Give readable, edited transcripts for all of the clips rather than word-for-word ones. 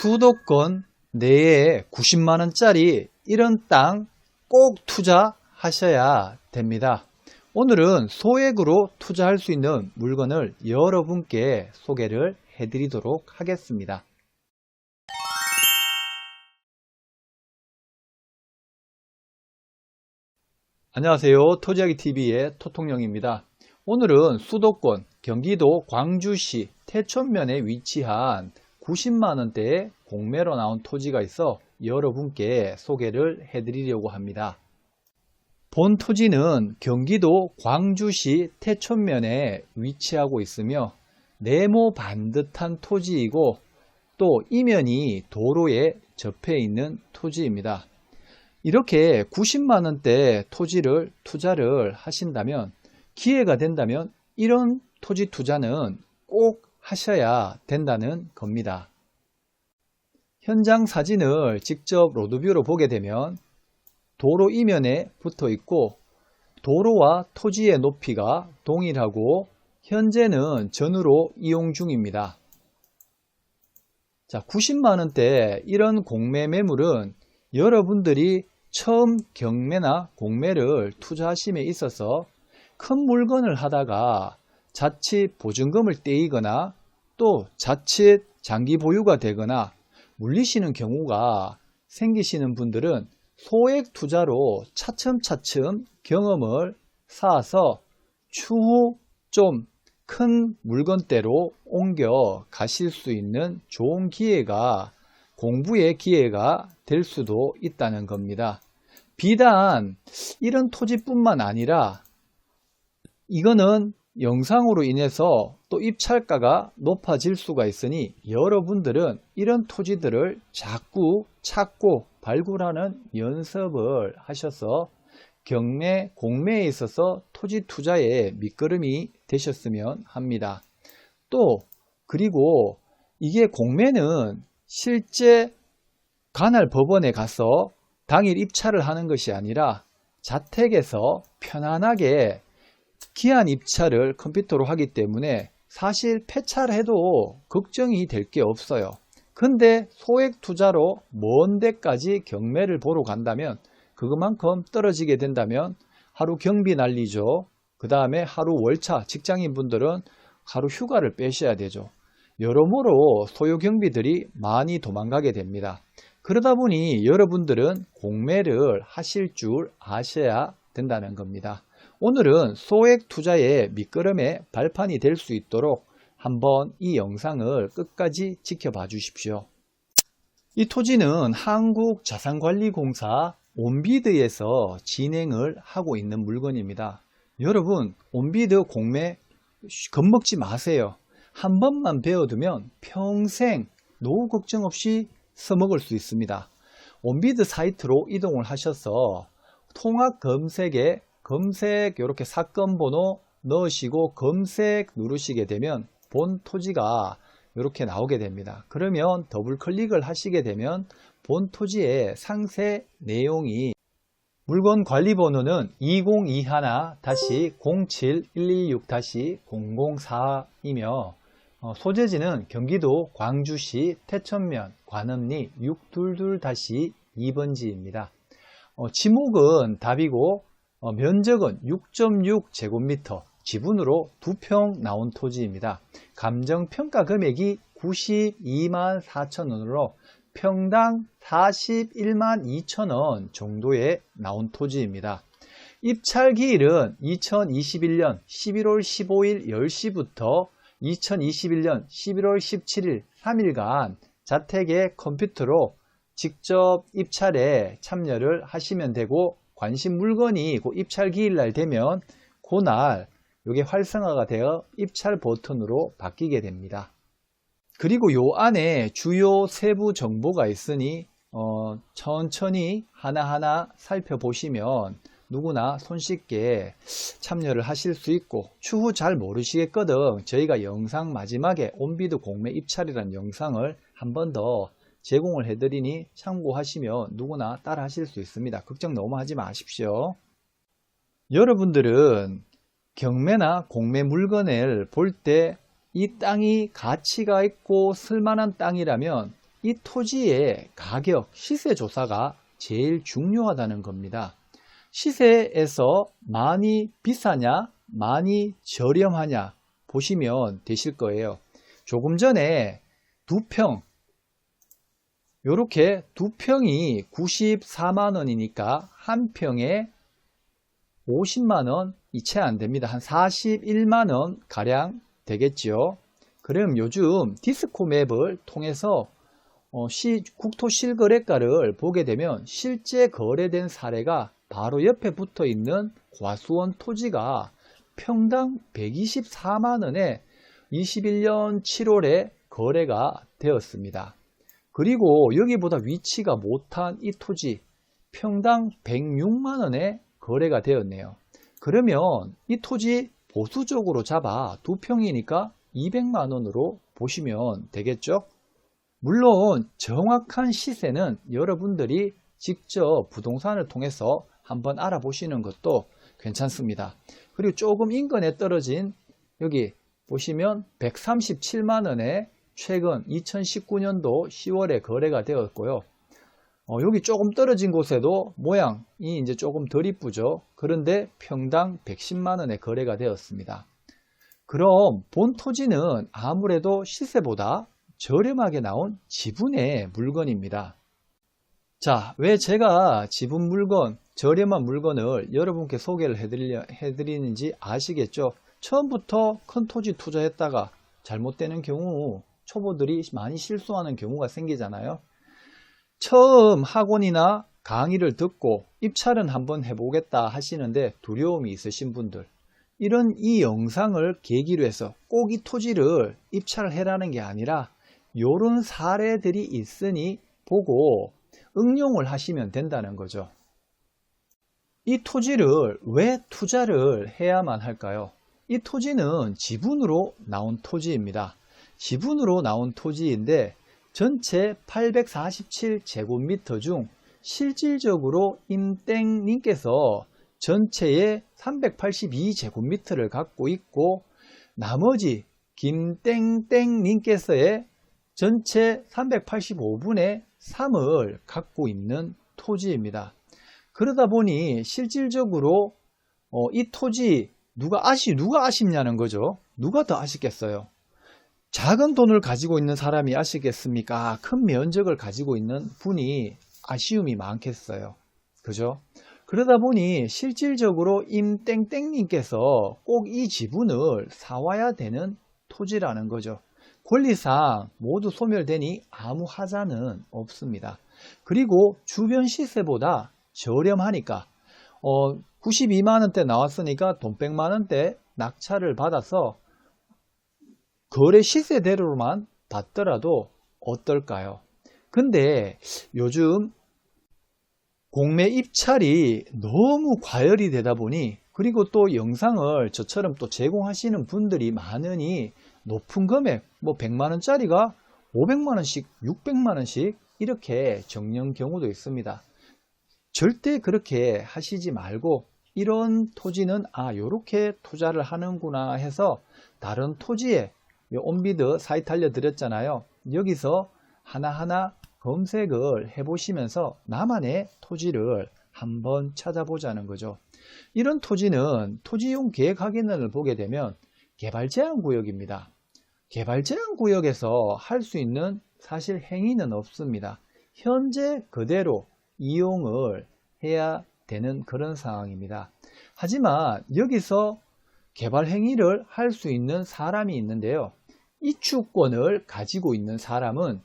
수도권 내에 90만원짜리 이런 땅 꼭 투자하셔야 됩니다. 오늘은 소액으로 투자할 수 있는 물건을 여러분께 소개를 해드리도록 하겠습니다. 안녕하세요. 토지하기TV의 토통령입니다. 오늘은 수도권 경기도 광주시 태촌면에 위치한 90만원대의 공매로 나온 토지가 있어 여러분께 소개를 해드리려고 합니다. 본 토지는 경기도 광주시 태촌면에 위치하고 있으며 네모 반듯한 토지이고 또 이면이 도로에 접해 있는 토지입니다. 이렇게 90만원대 토지를 투자를 하신다면, 기회가 된다면 이런 토지 투자는 꼭 하셔야 된다는 겁니다. 현장 사진을 직접 로드뷰로 보게 되면 도로 이면에 붙어 있고 도로와 토지의 높이가 동일하고 현재는 전으로 이용 중입니다. 자, 90만원대 이런 공매 매물은 여러분들이 처음 경매나 공매를 투자하심에 있어서 큰 물건을 하다가 자칫 보증금을 떼이거나 또 자칫 장기 보유가 되거나 물리시는 경우가 생기시는 분들은 소액 투자로 차츰차츰 경험을 쌓아서 추후 좀 큰 물건대로 옮겨 가실 수 있는 좋은 기회가, 공부의 기회가 될 수도 있다는 겁니다. 비단 이런 토지뿐만 아니라 이거는 영상으로 인해서 또 입찰가가 높아질 수가 있으니 여러분들은 이런 토지들을 자꾸 찾고 발굴하는 연습을 하셔서 경매, 공매에 있어서 토지 투자의 밑거름이 되셨으면 합니다. 또 그리고 이게 공매는 실제 관할 법원에 가서 당일 입찰을 하는 것이 아니라 자택에서 편안하게 기한 입찰을 컴퓨터로 하기 때문에 사실 폐찰해도 걱정이 될 게 없어요. 근데 소액 투자로 먼 데까지 경매를 보러 간다면 그것만큼 떨어지게 된다면 하루 경비 날리죠. 그 다음에 하루 월차, 직장인분들은 하루 휴가를 빼셔야 되죠. 여러모로 소요 경비들이 많이 도망가게 됩니다. 그러다 보니 여러분들은 공매를 하실 줄 아셔야 된다는 겁니다. 오늘은 소액 투자의 밑거름의 발판이 될 수 있도록 한번 이 영상을 끝까지 지켜봐 주십시오. 이 토지는 한국자산관리공사 온비드에서 진행을 하고 있는 물건입니다. 여러분, 온비드 공매 겁먹지 마세요. 한 번만 배워두면 평생 노후 걱정 없이 써먹을 수 있습니다. 온비드 사이트로 이동을 하셔서 통합 검색에 검색 이렇게 사건 번호 넣으시고 검색 누르시게 되면 본 토지가 이렇게 나오게 됩니다. 그러면 더블 클릭을 하시게 되면 본 토지의 상세 내용이, 물건 관리 번호는 2021-07116-004이며 소재지는 경기도 광주시 태촌면 관음리 622-2번지입니다. 지목은 답이고 면적은 6.6제곱미터, 지분으로 2평 나온 토지입니다. 감정평가 금액이 92만 4천원으로 평당 41만 2천원 정도에 나온 토지입니다. 입찰 기일은 2021년 11월 15일 10시부터 2021년 11월 17일 3일간 자택의 컴퓨터로 직접 입찰에 참여를 하시면 되고, 관심 물건이 그 입찰 기일날 되면 그날 이게 활성화가 되어 입찰 버튼으로 바뀌게 됩니다. 그리고 요 안에 주요 세부 정보가 있으니 천천히 하나하나 살펴보시면 누구나 손쉽게 참여를 하실 수 있고, 추후 잘 모르시겠거든 저희가 영상 마지막에 온비드 공매 입찰이라는 영상을 한 번 더 제공을 해드리니 참고하시면 누구나 따라 하실 수 있습니다. 걱정 너무 하지 마십시오. 여러분들은 경매나 공매 물건을 볼 때 이 땅이 가치가 있고 쓸만한 땅이라면 이 토지의 가격, 시세 조사가 제일 중요하다는 겁니다. 시세에서 많이 비싸냐, 많이 저렴하냐 보시면 되실 거예요. 조금 전에 두 평, 요렇게 두 평이 94만원이니까 한 평에 50만원 채 안 됩니다. 한 41만원 가량 되겠죠. 그럼 요즘 디스코맵을 통해서 국토실거래가를 보게 되면 실제 거래된 사례가 바로 옆에 붙어 있는 과수원 토지가 평당 124만원에 21년 7월에 거래가 되었습니다. 그리고 여기보다 위치가 못한 이 토지 평당 106만원에 거래가 되었네요. 그러면 이 토지 보수적으로 잡아 두 평이니까 200만원으로 보시면 되겠죠. 물론 정확한 시세는 여러분들이 직접 부동산을 통해서 한번 알아보시는 것도 괜찮습니다. 그리고 조금 인근에 떨어진 여기 보시면 137만원에 최근 2019년도 10월에 거래가 되었고요. 여기 조금 떨어진 곳에도 모양이 이제 조금 덜 이쁘죠. 그런데 평당 110만원에 거래가 되었습니다. 그럼 본 토지는 아무래도 시세보다 저렴하게 나온 지분의 물건입니다. 자, 왜 제가 지분 물건, 저렴한 물건을 여러분께 소개를 해드리는지 아시겠죠? 처음부터 큰 토지 투자했다가 잘못되는 경우 초보들이 많이 실수하는 경우가 생기잖아요. 처음 학원이나 강의를 듣고 입찰은 한번 해보겠다 하시는데 두려움이 있으신 분들, 이 영상을 계기로 해서 꼭 이 토지를 입찰을 해라는 게 아니라 이런 사례들이 있으니 보고 응용을 하시면 된다는 거죠. 이 토지를 왜 투자를 해야만 할까요? 이 토지는 지분으로 나온 토지입니다. 지분으로 나온 토지인데 전체 847제곱미터 중 실질적으로 임땡님께서 전체의 382제곱미터를 갖고 있고 나머지 김땡땡님께서의 전체 385분의 3을 갖고 있는 토지입니다. 그러다 보니 실질적으로 이 토지 누가 아쉽냐는 거죠. 누가 더 아쉽겠어요? 작은 돈을 가지고 있는 사람이 아시겠습니까? 큰 면적을 가지고 있는 분이 아쉬움이 많겠어요. 그죠? 그러다 보니 실질적으로 임땡땡님께서 꼭 이 지분을 사와야 되는 토지라는 거죠. 권리상 모두 소멸되니 아무 하자는 없습니다. 그리고 주변 시세보다 저렴하니까 92만원대 나왔으니까 돈 100만원대 낙찰을 받아서 거래 시세대로만 받더라도 어떨까요? 근데 요즘 공매 입찰이 너무 과열이 되다 보니 그리고 또 영상을 저처럼 또 제공하시는 분들이 많으니 높은 금액 100만원짜리가 500만원씩 600만원씩 이렇게 적는 경우도 있습니다. 절대 그렇게 하시지 말고 이런 토지는 요렇게 투자를 하는구나 해서 다른 토지에 온비드 사이트 알려드렸잖아요. 여기서 하나하나 검색을 해보시면서 나만의 토지를 한번 찾아보자는 거죠. 이런 토지는 토지용 계획 확인을 보게 되면 개발제한구역입니다. 개발제한구역에서 할 수 있는 사실 행위는 없습니다. 현재 그대로 이용을 해야 되는 그런 상황입니다. 하지만 여기서 개발 행위를 할 수 있는 사람이 있는데요. 이주권을 가지고 있는 사람은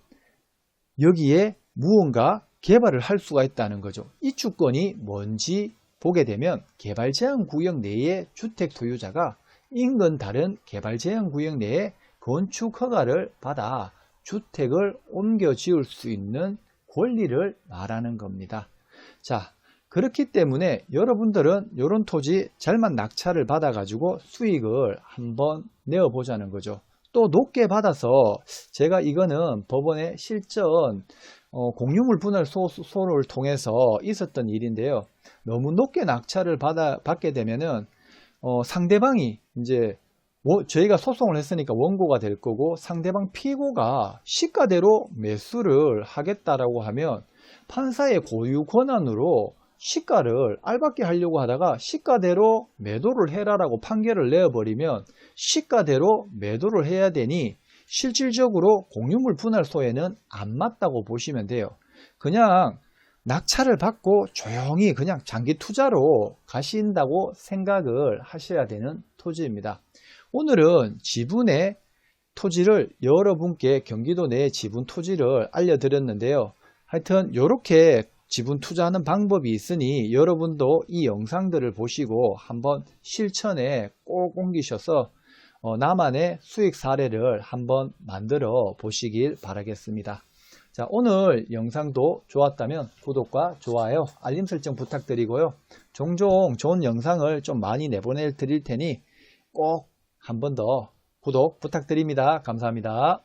여기에 무언가 개발을 할 수가 있다는 거죠. 이주권이 뭔지 보게 되면 개발제한구역 내의 주택 소유자가 인근 다른 개발제한구역 내에 건축 허가를 받아 주택을 옮겨 지을 수 있는 권리를 말하는 겁니다. 자, 그렇기 때문에 여러분들은 이런 토지 잘만 낙찰을 받아 가지고 수익을 한번 내어 보자는 거죠. 또 높게 받아서 제가 이거는 법원의 실전 공유물 분할 소를 통해서 있었던 일인데요. 너무 높게 낙찰을 받게 되면은 상대방이 이제 저희가 소송을 했으니까 원고가 될 거고 상대방 피고가 시가대로 매수를 하겠다라고 하면 판사의 고유 권한으로 시가를 알박기 하려고 하다가 시가대로 매도를 해라라고 판결을 내어버리면 시가대로 매도를 해야 되니 실질적으로 공유물 분할소에는 안 맞다고 보시면 돼요. 그냥 낙찰을 받고 조용히 그냥 장기 투자로 가신다고 생각을 하셔야 되는 토지입니다. 오늘은 지분의 토지를 여러분께 경기도 내 지분 토지를 알려드렸는데요. 하여튼 이렇게 지분 투자하는 방법이 있으니 여러분도 이 영상들을 보시고 한번 실천에 꼭 옮기셔서 나만의 수익 사례를 한번 만들어 보시길 바라겠습니다. 자, 오늘 영상도 좋았다면 구독과 좋아요, 알림 설정 부탁드리고요. 종종 좋은 영상을 좀 많이 내보내 드릴 테니 꼭 한 번 더 구독 부탁드립니다. 감사합니다.